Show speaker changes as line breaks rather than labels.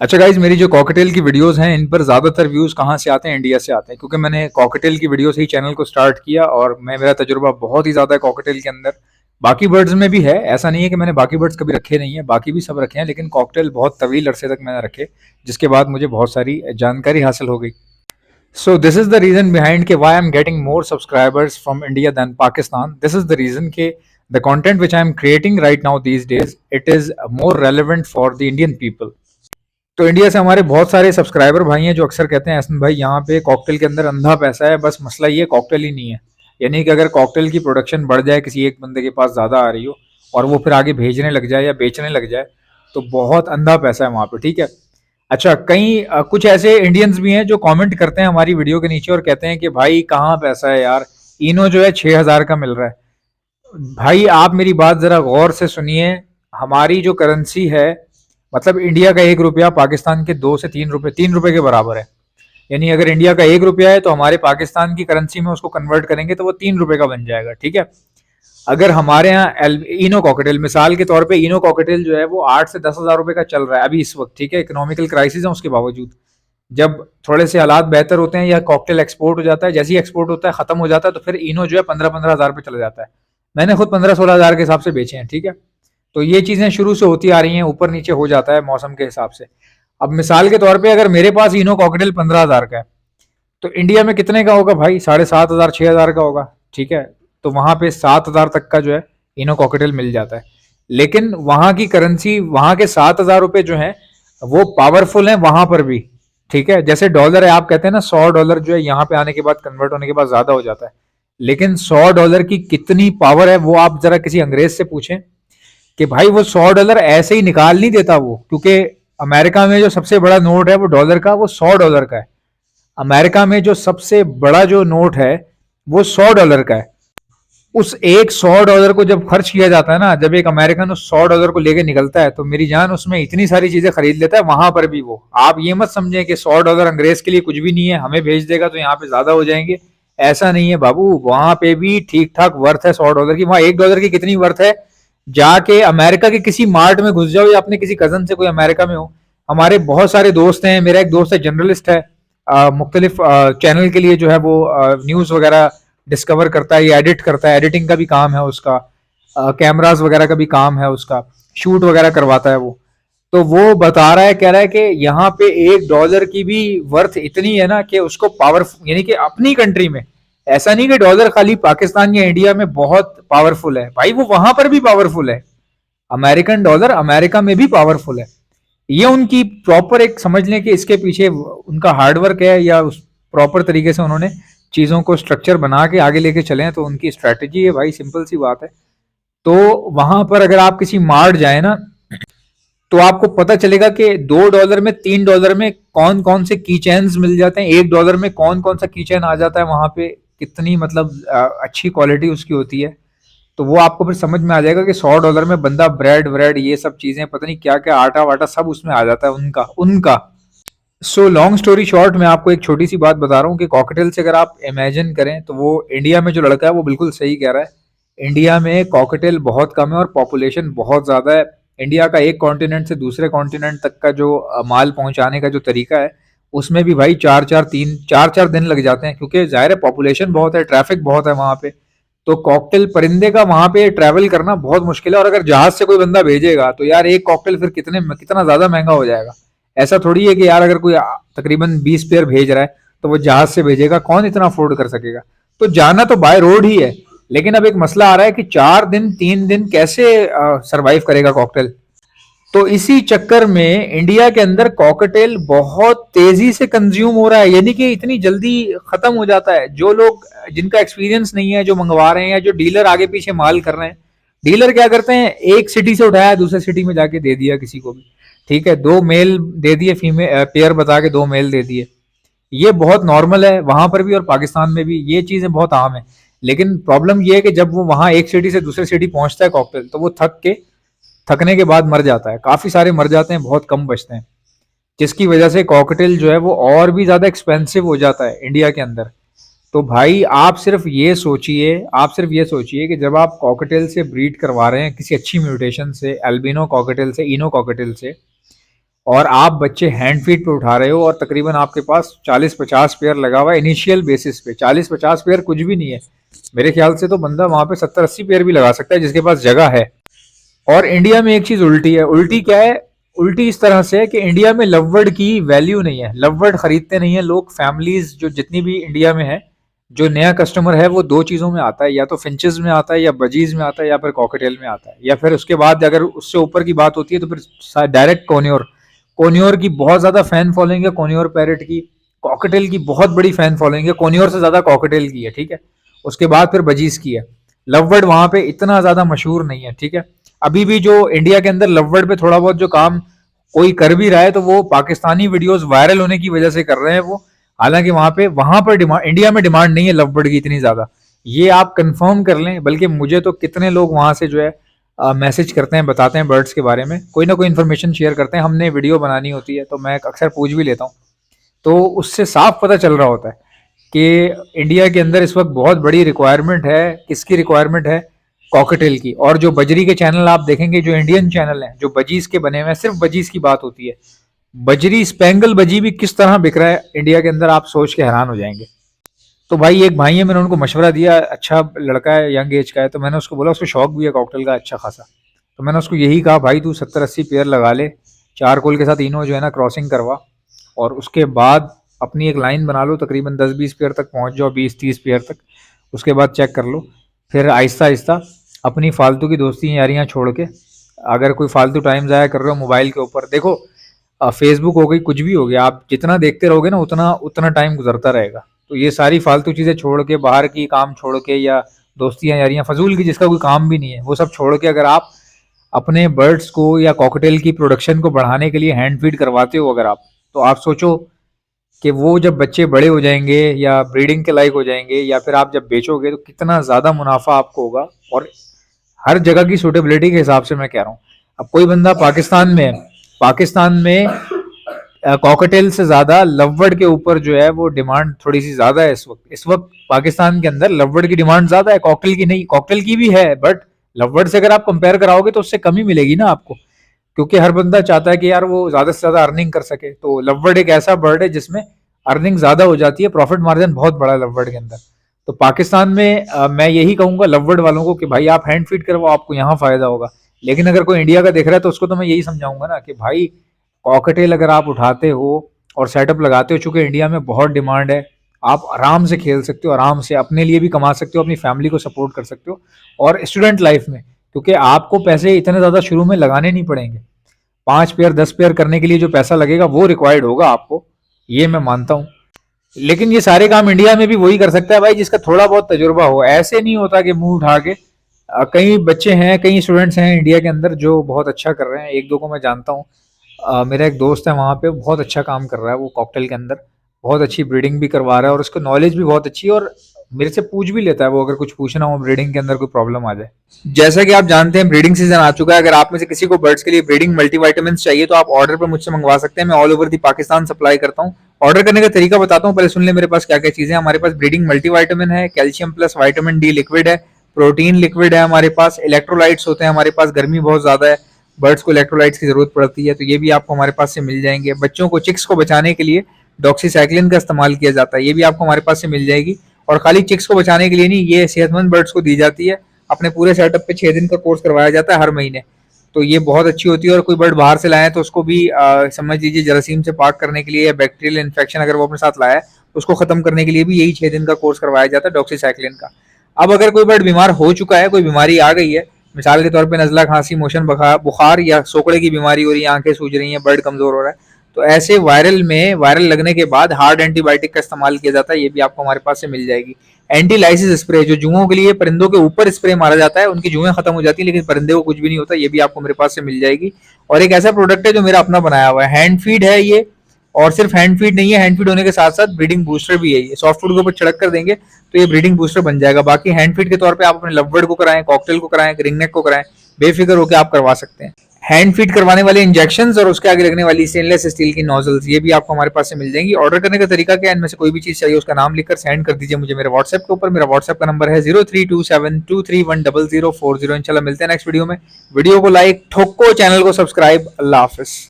अच्छा गाइज, मेरी जो कॉकटेल की वीडियोस हैं इन पर ज़्यादातर व्यूज़ कहाँ से आते हैं? इंडिया से आते हैं, क्योंकि मैंने कॉकटेल की वीडियो से ही चैनल को स्टार्ट किया और मेरा तजुर्बा बहुत ही ज़्यादा है कॉकटेल के अंदर। बाकी बर्ड्स में भी है, ऐसा नहीं है कि मैंने बाकी बर्ड्स कभी रखे नहीं है, बाकी भी सब रखे हैं, लेकिन कॉकटेल बहुत तवील अरसे तक मैंने रखे, जिसके बाद मुझे बहुत सारी जानकारी हासिल हो गई। So this is the reason behind के why I'm getting more subscribers from India than Pakistan. This is the reason के the content which I'm creating right now these days, it is more relevant for the Indian people. तो India से हमारे बहुत सारे subscriber भाई हैं जो अक्सर कहते हैं हसन भाई यहाँ पे कॉकटेल के अंदर अंधा पैसा है, बस मसला ये कॉकटेल ही नहीं है। यानी कि अगर कॉकटेल की प्रोडक्शन बढ़ जाए, किसी एक बंदे के पास ज़्यादा आ रही हो और वो फिर आगे भेजने लग जाए या बेचने लग जाए, तो बहुत अंधा पैसा है वहाँ पे, ठीक है। अच्छा, कुछ ऐसे इंडियंस भी हैं जो कमेंट करते हैं हमारी वीडियो के नीचे और कहते हैं कि भाई कहाँ पैसा है यार, इनो जो है 6,000 का मिल रहा है। भाई आप मेरी बात जरा गौर से सुनिए। हमारी जो करेंसी है, मतलब इंडिया का 1 रुपया पाकिस्तान के 2 से 3 रुपए, 3 रुपए के बराबर है। यानी अगर इंडिया का 1 रुपया है तो हमारे पाकिस्तान की करेंसी में उसको कन्वर्ट करेंगे तो वो 3 रुपए का बन जाएगा, ठीक है। अगर हमारे यहाँ इनो कॉकटेल, मिसाल के तौर पे इनो कॉकटेल जो है वो 8 से 10 हज़ार रुपए का चल रहा है अभी इस वक्त, ठीक है। इकोनॉमिकल क्राइसिस है, उसके बावजूद जब थोड़े से हालात बेहतर होते हैं या कॉकटेल एक्सपोर्ट हो जाता है, जैसे ही एक्सपोर्ट होता है खत्म हो जाता है, तो फिर इनो जो है 15-15 हज़ार पे चला जाता है। मैंने खुद 15-16 हज़ार के हिसाब से बेचे हैं, ठीक है। तो ये चीजें शुरू से होती आ रही हैं, ऊपर नीचे हो जाता है मौसम के हिसाब से। अब मिसाल के तौर पे अगर मेरे पास इनो कॉकटेल 15,000 का है, तो इंडिया में कितने का होगा भाई? 7,500 6,000 का होगा, ठीक है। तो वहां पे 7,000 तक का जो है इनो कॉकटेल मिल जाता है। लेकिन वहां की करेंसी, वहां के 7,000 रुपए जो है वो पावरफुल है वहां पर भी, ठीक है। जैसे डॉलर है, आप कहते हैं ना $100 जो है यहाँ पे आने के बाद, कन्वर्ट होने के बाद ज्यादा हो जाता है, लेकिन $100 की कितनी पावर है वो आप जरा किसी अंग्रेज से पूछें कि भाई वो $100 ऐसे ही निकाल नहीं देता वो, क्योंकि अमेरिका में जो सबसे बड़ा नोट है वो डॉलर का, वो $100 का है। अमेरिका में जो सबसे बड़ा जो नोट है वो $100 का है। उस एक $100 को जब खर्च किया जाता है ना, जब एक अमेरिकन उस $100 को लेके निकलता है, तो मेरी जान उसमें इतनी सारी चीजें खरीद लेता है वहां पर भी वो। आप ये मत समझें कि $100 अंग्रेज के लिए कुछ भी नहीं है, हमें भेज देगा तो यहाँ पे ज्यादा हो जाएंगे। ऐसा नहीं है बाबू, वहां पे भी ठीक ठाक वर्थ है $100 की। वहां $1 की कितनी वर्थ है? जाके अमेरिका के किसी मार्ट में घुस जाओ या अपने किसी कजन से कोई अमेरिका में हो। हमारे बहुत सारे दोस्त हैं, मेरा एक दोस्त है जर्नलिस्ट है, मुख्तलिफ चैनल के लिए जो है वो न्यूज़ वगैरह डिस्कवर करता है, ये एडिट करता है, एडिटिंग का भी काम है उसका, कैमरास वगैरह का भी काम है उसका, शूट वगैरह करवाता है वो। तो वो बता रहा है, कह रहा है कि यहाँ पे $1 की भी वर्थ इतनी है ना कि उसको पावर, यानी कि अपनी कंट्री में, ऐसा नहीं कि डॉलर खाली पाकिस्तान या इंडिया में बहुत पावरफुल है, भाई वो वहां पर भी पावरफुल है। अमेरिकन डॉलर अमेरिका में भी पावरफुल है। ये उनकी प्रॉपर, एक समझ लें कि इसके पीछे उनका हार्डवर्क है, या उस प्रॉपर तरीके से उन्होंने चीज़ों को स्ट्रक्चर बना के आगे लेके चले हैं, तो उनकी स्ट्रैटेजी है भाई, सिंपल सी बात है। तो वहां पर अगर आप किसी मार्ट जाए ना, तो आपको पता चलेगा कि $2 में, $3 में कौन कौन से की चैन्स मिल जाते हैं, $1 में कौन कौन सा की चैन आ जाता है वहां पे, कितनी मतलब अच्छी क्वालिटी उसकी होती है। तो वो आपको फिर समझ में आ जाएगा कि $100 में बंदा ब्रेड व्रेड ये सब चीजें, पता नहीं क्या क्या, आटा वाटा सब उसमें आ जाता है उनका उनका सो लॉन्ग स्टोरी शॉर्ट, मैं आपको एक छोटी सी बात बता रहा हूँ कि कॉकटेल से अगर आप इमेजिन करें, तो वो इंडिया में जो लड़का है वो बिल्कुल सही कह रहा है। इंडिया में कॉकटेल बहुत कम है और पॉपुलेशन बहुत ज़्यादा है। इंडिया का एक कॉन्टिनेंट से दूसरे कॉन्टिनेंट तक का जो माल पहुंचाने का जो तरीका है, उसमें भी भाई चार चार दिन लग जाते हैं, क्योंकि जाहिर है पॉपुलेशन बहुत है, ट्रैफिक बहुत है वहां पे। तो कॉकटेल परिंदे का वहां पे ट्रैवल करना बहुत मुश्किल है, और अगर जहाज से कोई बंदा भेजेगा तो यार एक कॉकटेल फिर कितना ज्यादा महंगा हो जाएगा। ऐसा थोड़ी है कि यार अगर कोई तकरीबन 20 पेयर भेज रहा है तो वो जहाज से भेजेगा, कौन इतना अफोर्ड कर सकेगा? तो जाना तो बाय रोड ही है। लेकिन अब एक मसला आ रहा है कि 4 दिन 3 दिन कैसे सरवाइव करेगा कॉकटेल। तो इसी चक्कर में इंडिया के अंदर कॉकटेल बहुत तेजी से कंज्यूम हो रहा है, यानी कि इतनी जल्दी खत्म हो जाता है। जो लोग, जिनका एक्सपीरियंस नहीं है, जो मंगवा रहे हैं, या जो डीलर आगे पीछे माल कर रहे हैं, डीलर क्या करते हैं, एक सिटी से उठाया दूसरे सिटी में जाके दे दिया किसी को भी, ठीक है, 2 मेल दे दिए, फीमेल पेयर बता के 2 मेल दे दिए। ये बहुत नॉर्मल है वहां पर भी और पाकिस्तान में भी, ये चीजें बहुत आम है। लेकिन प्रॉब्लम ये है कि जब वो वहां एक सिटी से दूसरे सिटी पहुंचता है कॉकटेल, तो वो थकने के बाद मर जाता है, काफी सारे मर जाते हैं, बहुत कम बचते हैं, जिसकी वजह से कॉकटेल जो है वो और भी ज्यादा एक्सपेंसिव हो जाता है इंडिया के अंदर। तो भाई आप सिर्फ ये सोचिए कि जब आप कॉकटेल से ब्रीड करवा रहे हैं किसी अच्छी म्यूटेशन से, एल्बिनो कॉकटेल से, इनो कॉकटेल से, और आप बच्चे हैंड फीड पे उठा रहे हो और तकरीबन आपके पास 40-50 पेयर लगा हुआ है इनिशियल बेसिस पे। 40-50 पेयर कुछ भी नहीं है, मेरे ख्याल से तो बंदा वहां पे 70-80 पेयर भी लगा सकता है जिसके पास जगह है। और इंडिया में एक चीज उल्टी है। उल्टी क्या है? उल्टी इस तरह से है कि इंडिया में लववर्ड की वैल्यू नहीं है, लववर्ड खरीदते नहीं है लोग। फैमिलीज जो जितनी भी इंडिया में है, जो नया कस्टमर है वो दो चीजों में आता है, या तो फिंचेस में आता है, या बजीज में आता है, या फिर कॉकटेल में आता है, या फिर उसके बाद अगर उससे ऊपर की बात होती है तो फिर डायरेक्ट कोन्योर। कोन्योर की बहुत ज्यादा फैन फॉलोइंग है, कोन्योर पैरेट की। कॉकटेल की बहुत बड़ी फैन फॉलोइंग है, कोन्योर से ज्यादा कॉकटेल की है, ठीक है। उसके बाद फिर बजीज की है। लववर्ड वहां पे इतना ज्यादा मशहूर नहीं है, ठीक है। अभी भी जो इंडिया के अंदर लववर्ड पे थोड़ा बहुत जो काम कोई कर भी रहा है तो वो पाकिस्तानी वीडियोस वायरल होने की वजह से कर रहे हैं वो। हालांकि वहां पर डिमांड, इंडिया में डिमांड नहीं है लवबर्ड की इतनी ज्यादा, ये आप कंफर्म कर लें। बल्कि मुझे तो कितने लोग वहां से जो है मैसेज करते हैं, बताते हैं बर्ड्स के बारे में, कोई ना कोई इन्फॉर्मेशन शेयर करते हैं। हमने वीडियो बनानी होती है तो मैं अक्सर पूछ भी लेता हूँ, तो उससे साफ पता चल रहा होता है कि इंडिया के अंदर इस वक्त बहुत बड़ी रिक्वायरमेंट है। किसकी रिक्वायरमेंट है? कॉकटेल की। और जो बजरी के चैनल आप देखेंगे, जो इंडियन चैनल हैं, जो बजीज के बने हुए हैं, सिर्फ बजीज की बात होती है। बजरी स्पेंगल बजी भी किस तरह बिक रहा है इंडिया के अंदर, आप सोच के हैरान हो जाएंगे। तो भाई एक भाई है, मैंने उनको मशवरा दिया, अच्छा लड़का है, यंग एज का है, तो मैंने उसको बोला, उसको शौक भी है कॉकटेल का अच्छा खासा, तो मैंने उसको यही कहा भाई तू 70-80 पेयर लगा ले, चारकोल के साथ इनो जो है ना क्रॉसिंग करवा, और उसके बाद अपनी एक लाइन बना लो, तकरीबन 10-20 पेयर तक पहुंच जाओ, 20-30 पेयर तक। उसके बाद चेक कर लो, फिर आहिस्ता आहिस्ता अपनी फालतू की दोस्ती यारियां छोड़ के, अगर कोई फालतू टाइम ज़ाया कर रहे हो मोबाइल के ऊपर, देखो फेसबुक हो गई, कुछ भी हो गया, आप जितना देखते रहोगे ना उतना उतना टाइम गुजरता रहेगा। तो ये सारी फालतू चीज़ें छोड़ के, बाहर की काम छोड़ के, या दोस्तियां यारियां फजूल की जिसका कोई काम भी नहीं है, वो सब छोड़ के अगर आप अपने बर्ड्स को या कॉकटेल की प्रोडक्शन को बढ़ाने के लिए हैंड फीड करवाते हो अगर आप, तो आप सोचो कि वो जब बच्चे बड़े हो जाएंगे या ब्रीडिंग के लायक हो जाएंगे, या फिर आप जब बेचोगे, तो कितना ज़्यादा मुनाफा आपको होगा। और हर जगह की सूटेबिलिटी के हिसाब से मैं कह रहा हूँ। अब कोई बंदा पाकिस्तान में है, पाकिस्तान में कॉकटेल से ज्यादा लववर्ड के ऊपर जो है वो डिमांड थोड़ी सी ज्यादा है इस वक्त पाकिस्तान के अंदर लववर्ड की डिमांड ज्यादा है, कॉकटेल की नहीं। कॉकटेल की भी है, बट लववर्ड से अगर आप कंपेयर कराओगे तो उससे कम ही मिलेगी ना आपको, क्योंकि हर बंदा चाहता है कि यार वो ज्यादा से ज्यादा अर्निंग कर सके। तो लववर्ड एक ऐसा बर्ड है जिसमें अर्निंग ज्यादा हो जाती है, प्रॉफिट मार्जिन बहुत बड़ा है लववर्ड के अंदर। तो पाकिस्तान में मैं यही कहूंगा लववर्ड वालों को कि भाई आप हैंड फीड करवाओ, आपको यहाँ फायदा होगा। लेकिन अगर कोई इंडिया का देख रहा है तो उसको तो मैं यही समझाऊंगा ना कि भाई कॉकटेल अगर आप उठाते हो और सेटअप लगाते हो, चूंकि इंडिया में बहुत डिमांड है, आप आराम से खेल सकते हो, आराम से अपने लिए भी कमा सकते हो, अपनी फैमिली को सपोर्ट कर सकते हो। और स्टूडेंट लाइफ में, क्योंकि आपको पैसे इतने ज़्यादा शुरू में लगाने नहीं पड़ेंगे, 5 पेयर 10 पेयर करने के लिए जो पैसा लगेगा वो रिक्वायर्ड होगा आपको, ये मैं मानता हूँ। लेकिन ये सारे काम इंडिया में भी वही कर सकता है भाई जिसका थोड़ा बहुत तजुर्बा हो। ऐसे नहीं होता कि मुंह उठा के, कई बच्चे हैं, कई स्टूडेंट्स हैं इंडिया के अंदर जो बहुत अच्छा कर रहे हैं, एक दो को मैं जानता हूँ। मेरा एक दोस्त है वहाँ पे, बहुत अच्छा काम कर रहा है वो कॉकटेल के अंदर, बहुत अच्छी ब्रीडिंग भी करवा रहा है, और उसको नॉलेज भी बहुत अच्छी है, और मेरे से पूछ भी लेता है वो, अगर कुछ पूछना हो ब्रीडिंग के अंदर कोई प्रॉब्लम आ जाए। जैसा कि आप जानते हैं ब्रीडिंग सीजन आ चुका है, अगर आप में से किसी को बर्ड्स के लिए ब्रीडिंग मल्टीविटामिन चाहिए तो आप ऑर्डर पर मुझसे मंगवा सकते हैं, मैं all over the Pakistan supply करता हूँ। ऑर्डर करने का तरीका बताता हूँ, पहले सुन ले मेरे पास क्या क्या चीजें हैं। हमारे पास ब्रीडिंग मल्टीविटामिन है, calcium plus vitamin D liquid है, प्रोटीन लिक्विड है हमारे पास, इलेक्ट्रोलाइट्स होते हैं हमारे पास, गर्मी बहुत ज्यादा है, बर्ड्स को इलेक्ट्रोलाइट्स की जरूरत पड़ती है, तो ये भी आपको हमारे पास से मिल जाएंगे। बच्चों को, चिक्स को बचाने के लिए डॉक्सीसाइक्लिन का इस्तेमाल किया जाता है, ये भी आपको हमारे पास से मिल जाएगी। और खाली चिक्स को बचाने के लिए नहीं, ये सेहतमंद बर्ड्स को दी जाती है, अपने पूरे सेटअप पे 6 दिन का कोर्स करवाया जाता है हर महीने, तो ये बहुत अच्छी होती है। और कोई बर्ड बाहर से लाए तो उसको भी समझ लीजिए जरासीम से पाक करने के लिए, या बैक्टीरियल इन्फेक्शन अगर वो अपने साथ लाया है उसको खत्म करने के लिए भी यही 6 दिन का कोर्स करवाया जाता है डॉक्सीसाइक्लिन का। अब अगर कोई बर्ड बीमार हो चुका है, कोई बीमारी आ गई है, मिसाल के तौर पे नजला, खांसी, मोशन, बुखार या सोकड़े की बीमारी हो रही है, आंखें सूज रही हैं, बर्ड कमजोर हो रहा है, तो ऐसे वायरल लगने के बाद हार्ड एंटीबायोटिक का इस्तेमाल किया जाता है, ये भी आपको हमारे पास से मिल जाएगी। एंटीलाइसिस स्प्रे, जो जुओं के लिए परिंदों के ऊपर स्प्रे मारा जाता है, उनकी जुएं खत्म हो जाती है लेकिन परिंदे को कुछ भी नहीं होता, ये भी आपको मेरे पास से मिल जाएगी। और एक ऐसा प्रोडक्ट है जो मेरा अपना बनाया हुआ है, हैंड फीड है ये, और सिर्फ हैंड फीड नहीं है, हैंड फीड होने के साथ साथ ब्रीडिंग बूस्टर भी है। ये सॉफ्ट फूड के ऊपर छिड़क कर देंगे तो ये ब्रीडिंग बूस्टर बन जाएगा। बाकी हैंड फीड के तौर पे आप अपने लवबर्ड को कराएं, कॉकटेल को कराएं, रिंगनेक को कराएं, बेफिक्र होकर आप करवा सकते हैं। हैंड फीड करवाने वाले इंजेक्शंस और उसके आगे लगने वाली स्टेनलेस स्टील की नोजल्स, ये भी आपको हमारे पास से मिल जाएंगी। ऑर्डर करने का तरीका क्या है, इनमें से कोई भी चीज चाहिए उसका नाम लिखकर सेंड कर दीजिए मुझे मेरे व्हाट्सएप के ऊपर। मेरा व्हाट्सएप का नंबर है 0327231040। इंशाल्लाह मिलते हैं नेक्स्ट वीडियो में। वीडियो को लाइक ठोको, चैनल को सब्सक्राइब। अल्लाह हाफिज।